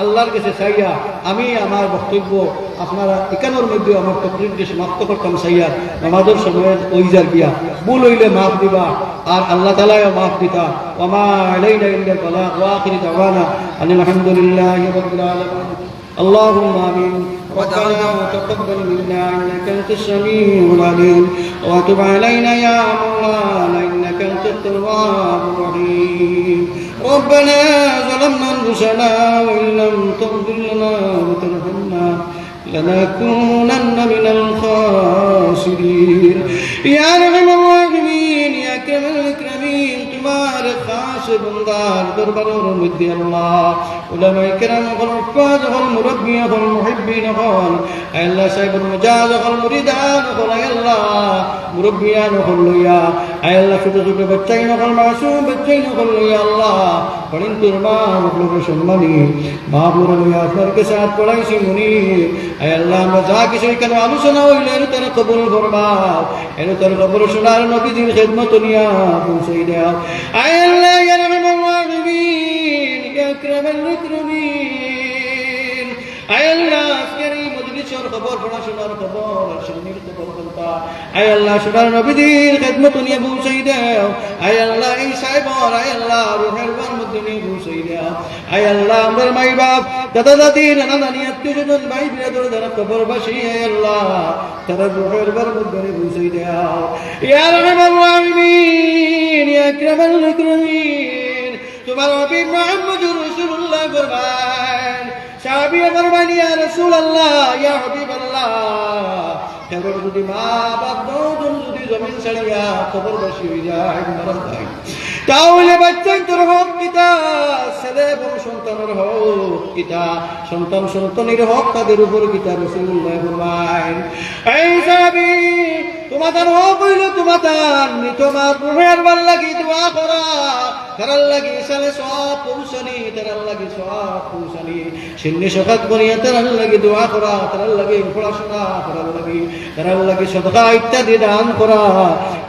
আল্লাহর কাছে চাইয়া আমি আমার বক্তব্য আপনারা এখানোর মধ্যে আমার তকরিরকে সমাপ্ত করতাম চাইয়া নামাজের সময় ওইজার গিয়া ভুল হইলে মাফ দিবা আর আল্লাহ তাআলাও মাফ দিতা ওয়া মা আলাইনা ইল্লাল বালাগ ওয়া আখিরু দাওয়ানা আলহামদুলিল্লাহি রাব্বিল আলামিন اللهم آمين ربنا تقبل منا إنك أنت السميع العليم وتب علينا يا مولانا إنك أنت التواب الرحيم ربنا ظلمنا أنفسنا وإن لم تغفر لنا وترحمنا لنكونن من الخاسرين يا أرحم الراحمين يا أكرم الأكرمين तुम्हारे खास बंदार दरबारों में दे अल्लाह उलमाए किराम और हुफ्फाज और मुरब्बिय और मुहिब्बीन और अल्लाह साहिब मुजाज और मुरीदान और अल्लाह मुरब्बियान और लिया अल्लाह छोटे-छोटे बच्चे और मासूम बच्चे और लिया अल्लाह बड़ी तुरमा लोग सम्मानी बाप लोग लिया फर के साथ पढ़ाई सी मुनी अल्लाह मजा किसी का आलोचना हो ले तेरे कबूल फरमाओ तेरे कबूल सुनार नबी दी खिदमत दुनिया पहुंचाई दे Allah ya Rahman Rahim ya Akram al-Akramin Allah askeri majlisor khabar পড়াশোনার খবর আর শুনির খবর বলতা আয় আল্লাহ সুনার নবীদের খিদমত নিয়ে পৌঁছাই দাও আয় আল্লাহ এই সাহেবর আয় আল্লাহ রুহের বার মধ্যে নিয়ে পৌঁছাই দাও আয় আল্লাহ আমার মাই বাপ দাদা দাদি নানা নানি আত্মীয়স্বজন ভাই বিরাদর যারা কবরবাসী আয় আল্লাহ তারা রুহের বার মধ্যে নিয়ে পৌঁছাই দাও ইয়া রাহমান রাহিমিন ইয়া আকরামাল আকরামিন তোমার নবী মুহাম্মদুর রাসূলুল্লাহ ফরমান সাহাবী ফরমান ইয়া রাসূলুল্লাহ ইয়া হাবিবাল্লাহ কেবল যদি মা বাপ দুজন যদি জমিন ছাড়িয়া কবরবাসী হয়ে যায় মারা যায় তাহলে বাচ্চার তোর হক কিতা ছেলে এবং সন্তানের হক কিতা সন্তান সন্তানের হক তাদের উপর কিতা রাসূলুল্লাহ ফরমান এই সাহাবী তোমাদের হক হইল তোমার রুহের ভাল লাগি দোয়া করা তার লাগি সালে সব পৌঁছানি তার লাগি সব পৌঁছানি সিন্নি সকাত করিয়া তার লাগি দোয়া করা তার লাগি পড়াশোনা তার লাগি সদকা ইত্যাদি দান করা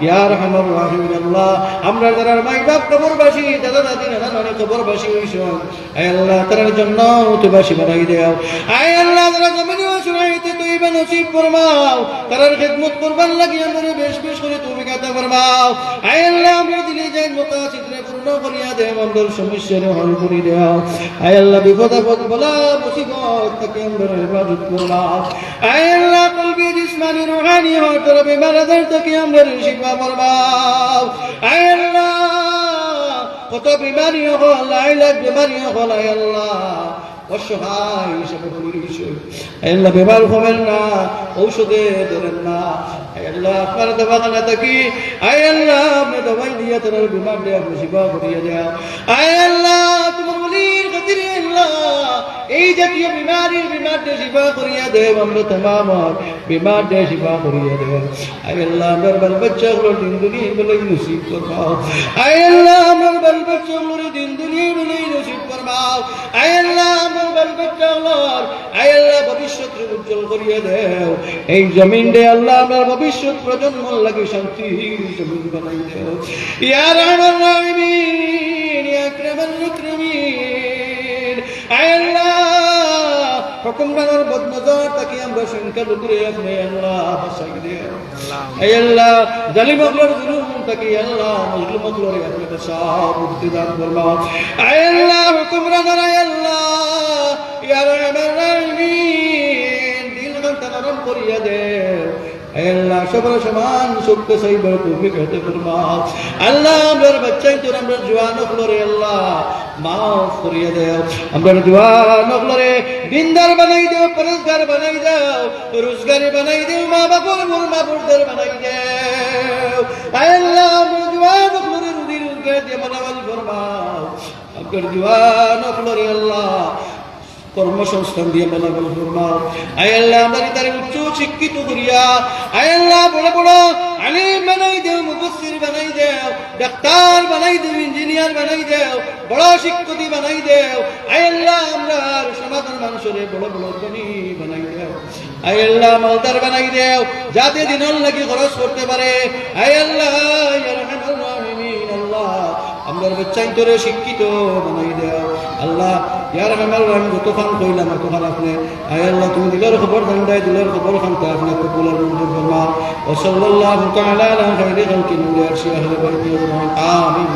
ইয়া রাহমার রাহিম আল্লাহ আমরা যারা মাই বাপ কবরবাসী দাদা দাদি নানা নানি কবরবাসী হইছেন আয় আল্লাহ তার জন্য তুবাসী বানাই দাও আয় আল্লাহ যারা জমিনে আসুরাইতে তৈবা নসিব ফরমাও তার খিদমত করবার লাগি আমরা বেশ বেশ করে তুমি কাতা ফরমাও আয় আল্লাহ আমরা দিলে যাই মাকাসিদে পূর্ণ করিয়া দেও আমাদের সমস্যার হল করে দাও আয় আল্লাহ বিপদ আপদ বলা মুসিবত থেকে আমরা হেফাজত ফরমাও আয় আল্লাহ কলবি জিসমানি রুহানি হওয়ার তোর বেমারদের থেকে আমরা শিফা ফরমাও আয় আল্লাহ কত বিমারি হল আইলাক বিমারি হল আয় আল্লাহ অসহায় হিসেবে বলিস আল্লাহ বেমার হবেন না ঔষধে ধরেন না আল্লাহ আপনার দবাখানা থাকি আয় আল্লাহ আপনি দবাই দিয়ে তোর বিমার দিয়ে আপনি শিফা করিয়ে দাও আয় আল্লাহ তোমার বলির খাতিরে আল্লাহ এই জাতীয় বিমার দিয়ে শিফা করিয়া দেব আমরা तमाम বিমার দিয়ে শিফা করিয়া দেব আয় আল্লাহ আমার বাল বাচ্চাগুলো দিন দুনিয়া বলে নসিব ফরমাও আয় আল্লাহ আমার বাল বাচ্চাগুলো দিন দুনিয়া বলে নসিব ফরমাও আয় আল্লাহ আমার বাল বাচ্চাগুলোর আয় আল্লাহ ভবিষ্যৎ উজ্জ্বল করিয়া দেও এই জমিন দে আল্লাহ আমার ভবিষ্যৎ প্রজন্ম লাগি শান্তি জমিন বানাই দেও ইয়া রাহমান রাহিমিন ইয়া আকরামাল আকরামিন আয় আল্লাহ হুকুমরানের বদনজর তাকে আমরা সংখ্যা লুকুরে আপনি আল্লাহ বাঁচাই দেও আয় আল্লাহ জালিম আকলর জুলুম তাকে আল্লাহ মজলুম আকলরে আপনি বাঁচাও মুক্তি দান ফরমাও আয় আল্লাহ হুকুমরানের আয় আল্লাহ ইয়া রাহমান রাহিমিন দিল গানটা নরম করিয়া দেও আয় আল্লাহ সবার সমান সুখে সাইবার তৌফিক হতে ফরমাও আল্লাহ আমার বাচ্চাই তোর আমরা জওয়ান হলরে আল্লাহ মাফ করিয়ে দাও আমরা জওয়ান হলরে দিনদার বানাই দাও পরহেজগার বানাই দাও রোজগারি বানাই দাও মা বাবার মা বুড়দের বানাই দাও আয় আল্লাহ আমরা জওয়ান হলরে রুজি রোজগার দিয়ে মালামাল ফরমাও আমরা জওয়ান হলরে আল্লাহ কর্মসংস্থান দিয়ে মালামাল ফরমাও আয় আল্লাহ আমাদের তারে উচ্চ শিক্ষিত করিয়া আয় আল্লাহ বড় বড় আলিম বানাই দেও মুফাসসির বানাই দেও ডাক্তার বানাই দেও ইঞ্জিনিয়ার বানাই দেও বড় শিক্ষক বানাই দেও আয় আল্লাহ আমরা সমাজের মানুষের বড় বড় জ্ঞানী বানাই দেও আয় আল্লাহ মালদার বানাই দেও যাতে দিনের লাগি খরচ করতে পারে আয় আল্লাহ ইয়া রাহমানুর রাহিমিন আল্লাহ আমরা বাচ্চাই তোরে শিক্ষিত বানাই দেও আল্লাহ ইয়ার আমার আমি যতক্ষণ কইলাম ততক্ষণ আপনি আয় আল্লাহ তুমি দিলের খবর জানদাই দিলের খবর খানতে আপনি কবুল আর মঞ্জুর ফরমা ওয়া সাল্লাল্লাহু তাআলা আলা খাইরি খালকি নূর আরশি আহলে বাইতি আজমাইন আমিন